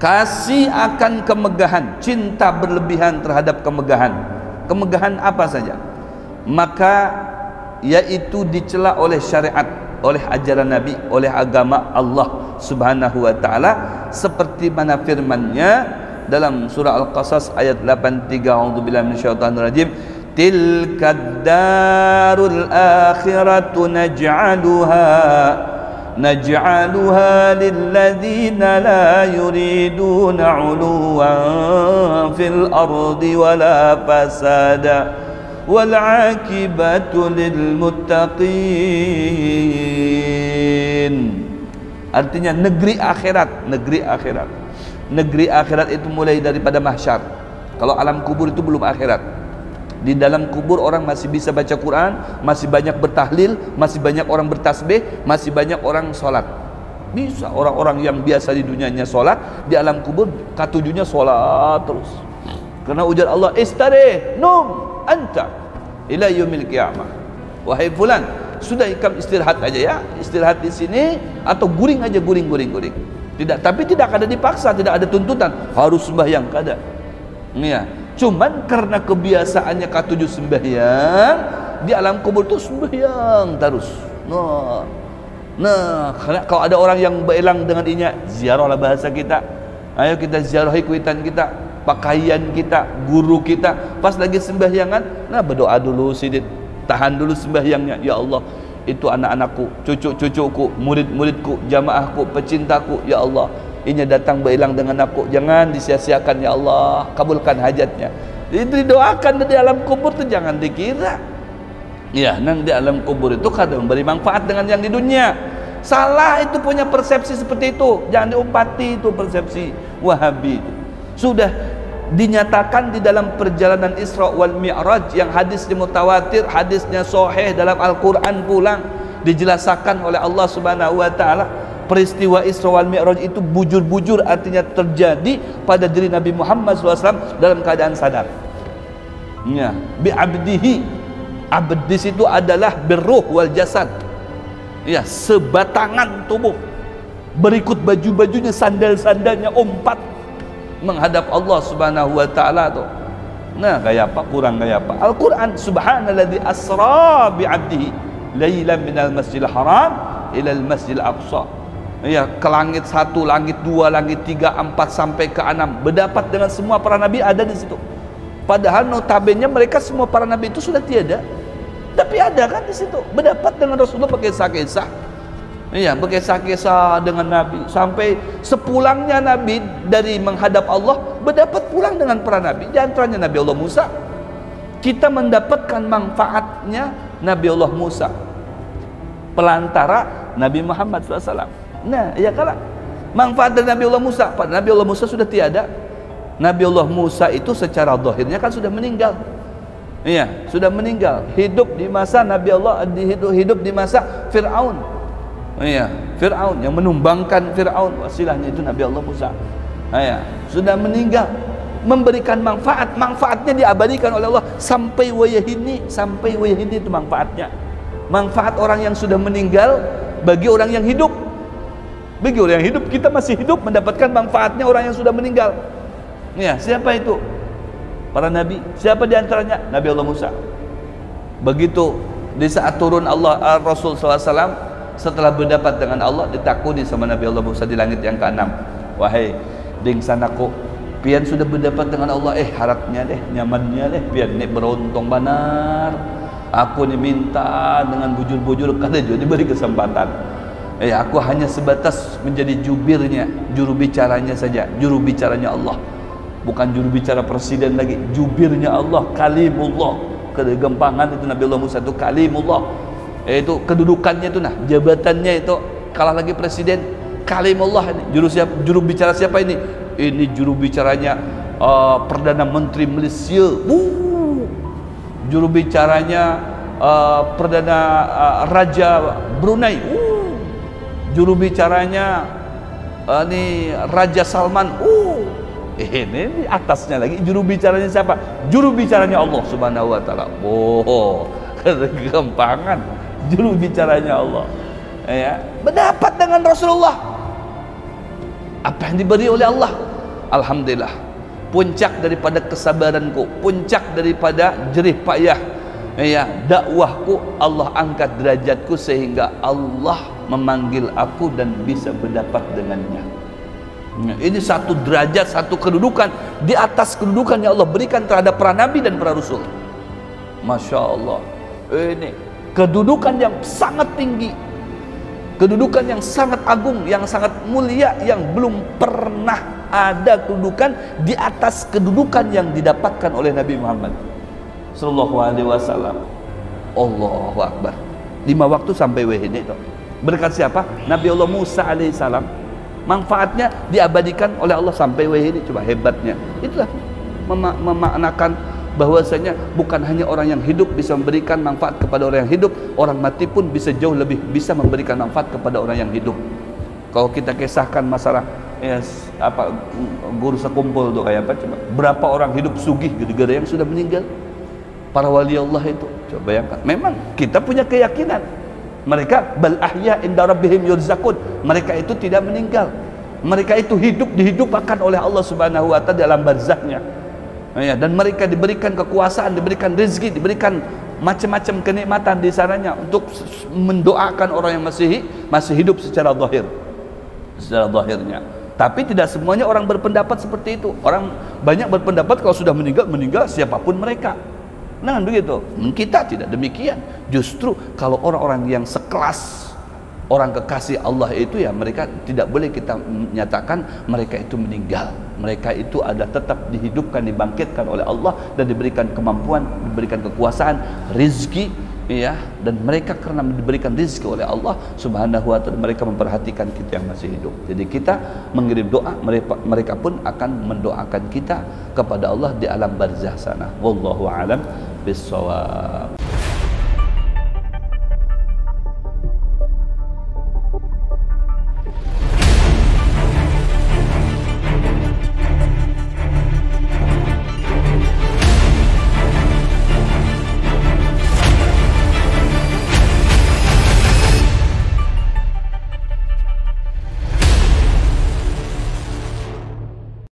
kasih akan kemegahan, cinta berlebihan terhadap kemegahan. Kemegahan apa saja? Maka yaitu dicela oleh syariat, oleh ajaran Nabi, oleh agama Allah Subhanahu wa taala, seperti mana firman-Nya dalam surah Al-Qasas ayat 83, a'udzubillahi minasyaitonir rajim, tilkad darul akhiratu naj'aluha lilladzina la yuriduna 'uluwan fil ardi wala fasada wal 'aqibatu lil muttaqin. Artinya negeri akhirat, negeri akhirat. Negeri akhirat itu mulai daripada mahsyar. Kalau alam kubur itu belum akhirat. Di dalam kubur orang masih bisa baca Quran, masih banyak bertahlil, masih banyak orang bertasbih, masih banyak orang sholat. Bisa orang-orang yang biasa di dunianya sholat, di alam kubur katujuhnya sholat terus. Karena ujar Allah, istarih num anta ila yaumil qiyamah. Wahai fulan, sudah ikam istirahat aja ya, istirahat di sini atau guring aja, guring. Tidak, tapi tidak ada dipaksa, tidak ada tuntutan harus sembahyang, kada. Ya. Cuman karena kebiasaannya katujuh sembahyang, di alam kubur itu sembahyang terus. Nah, kalau ada orang yang berelang dengan inya, ziarahlah bahasa kita. Ayo kita ziarahi kuitan kita, pakaian kita, guru kita. Pas lagi sembahyangan, nah berdoa dulu sidit, tahan dulu sembahyangnya. Ya Allah, itu anak-anakku, cucu-cucuku, murid-muridku, jamaahku, pecintaku, ya Allah, ini datang berelang dengan aku, jangan disia-siakan ya Allah, kabulkan hajatnya. Itu didoakan di alam kubur itu, jangan dikira ya nang di alam kubur itu kadang memberi manfaat dengan yang di dunia. Salah itu punya persepsi seperti itu, jangan diumpati itu persepsi Wahabi itu. Sudah dinyatakan di dalam perjalanan Isra wal Mi'raj yang hadisnya mutawatir, hadisnya sahih dalam Al-Quran pulang, dijelaskan oleh Allah Subhanahu wa taala. Peristiwa Isra wal Mi'raj itu bujur-bujur, artinya terjadi pada diri Nabi Muhammad SAW dalam keadaan sadar. Ya, bi abdihi, abdis itu adalah birruh wal jasad. Ya, sebatangan tubuh. Berikut baju-bajunya, sandal-sandalnya, umpat menghadap Allah Subhanahu wa taala tuh. Nah, kayak apa? Kurang kayak apa? Al-Quran, subhanalladzi asra bi abdihi lailan minal masjidil haram ilal masjidil aqsa. Ya, ke langit 1, langit 2, langit 3, 4 sampai ke 6, berdapat dengan semua para nabi ada di situ. Padahal notabene mereka semua para nabi itu sudah tiada, tapi ada kan di situ, berdapat dengan Rasulullah berkisah-kisah. Iya, berkisah-kisah dengan nabi sampai sepulangnya nabi dari menghadap Allah, berdapat pulang dengan para nabi. Di antaranya Nabi Allah Musa. Kita mendapatkan manfaatnya Nabi Allah Musa, pelantara Nabi Muhammad SAW. Nah, ya kalah manfaat dari Nabi Allah Musa. Pada Nabi Allah Musa sudah tiada. Nabi Allah Musa itu secara zahirnya kan sudah meninggal. Iya, sudah meninggal. Hidup di masa Nabi Allah, hidup di masa Fir'aun. Iya, Fir'aun yang menumbangkan Fir'aun, wasilahnya itu Nabi Allah Musa. Iya, sudah meninggal. Memberikan manfaat, manfaatnya diabadikan oleh Allah sampai wayahini, itu manfaatnya. Manfaat orang yang sudah meninggal bagi orang yang hidup. Bagi orang yang hidup, kita masih hidup mendapatkan manfaatnya orang yang sudah meninggal. Ya, siapa itu? Para nabi. Siapa di antaranya? Nabi Allah Musa. Begitu di saat turun Allah Rasul SAW, setelah berdapat dengan Allah, ditakuni sama Nabi Allah Musa di langit yang ke-6. Wahai dingsanaku, pian sudah berdapat dengan Allah, harapnya deh, nyamannya deh, pian ini beruntung benar. Aku ini minta dengan bujur-bujur, kada juga diberi kesempatan. Aku hanya sebatas menjadi jubirnya, juru bicaranya saja, juru bicaranya Allah. Bukan juru bicara presiden lagi, jubirnya Allah, kalimullah. Kegempangan itu Nabi Allah Musa itu kalimullah. Itu kedudukannya itu, nah jabatannya itu kalah lagi presiden, kalimullah. Juru bicara siapa ini? Ini juru bicaranya Perdana Menteri Malaysia. Juru bicaranya Perdana Raja Brunei. Juru bicaranya ini Raja Salman. Ini di atasnya lagi juru bicaranya siapa? Juru bicaranya Allah Subhanahu wa taala. Kegempangan juru bicaranya Allah. Ya, berdapat dengan Rasulullah. Apa yang diberi oleh Allah? alhamdulillah, puncak daripada kesabaranku, puncak daripada jerih payah ya dakwahku, Allah angkat derajatku sehingga Allah memanggil aku dan bisa berdapat dengannya. Ini satu derajat, satu kedudukan di atas kedudukan yang Allah berikan terhadap para nabi dan para rasul. Masya Allah, ini kedudukan yang sangat tinggi, kedudukan yang sangat agung, yang sangat mulia, yang belum pernah ada kedudukan di atas kedudukan yang didapatkan oleh Nabi Muhammad Sallallahu Alaihi Wasallam. Allahu Akbar. 5 waktu sampai wahini itu berkat siapa? Nabi Allah Musa alaihissalam. Manfaatnya diabadikan oleh Allah sampai wahini. Coba hebatnya. Itulah memaknakan bahwasanya bukan hanya orang yang hidup bisa memberikan manfaat kepada orang yang hidup, orang mati pun bisa jauh lebih bisa memberikan manfaat kepada orang yang hidup. Kalau kita kisahkan masalah guru sekumpul tuh kayak apa, coba berapa orang hidup sugih gara-gara yang sudah meninggal, para wali Allah itu. Coba bayangkan, memang kita punya keyakinan mereka bal ahya inda rabbihim yurzaqun, mereka itu tidak meninggal, mereka itu hidup, dihidupkan oleh Allah Subhanahu wa taala dalam barzahnya ya, dan mereka diberikan kekuasaan, diberikan rezeki, diberikan macam-macam kenikmatan di sananya untuk mendoakan orang yang masih hidup secara zahirnya. Tapi tidak semuanya orang berpendapat seperti itu. Orang banyak berpendapat kalau sudah meninggal siapapun mereka. Nah begitu. Kita tidak demikian. Justru kalau orang-orang yang sekelas orang kekasih Allah itu, ya mereka tidak boleh kita menyatakan mereka itu meninggal. Mereka itu ada tetap dihidupkan, dibangkitkan oleh Allah dan diberikan kemampuan, diberikan kekuasaan, rizki ya, dan mereka karena diberikan rizki oleh Allah Subhanahu wa taala, mereka memperhatikan kita yang masih hidup. Jadi kita mengirim doa, mereka pun akan mendoakan kita kepada Allah di alam barzah sana. Wallahu alam bissawab.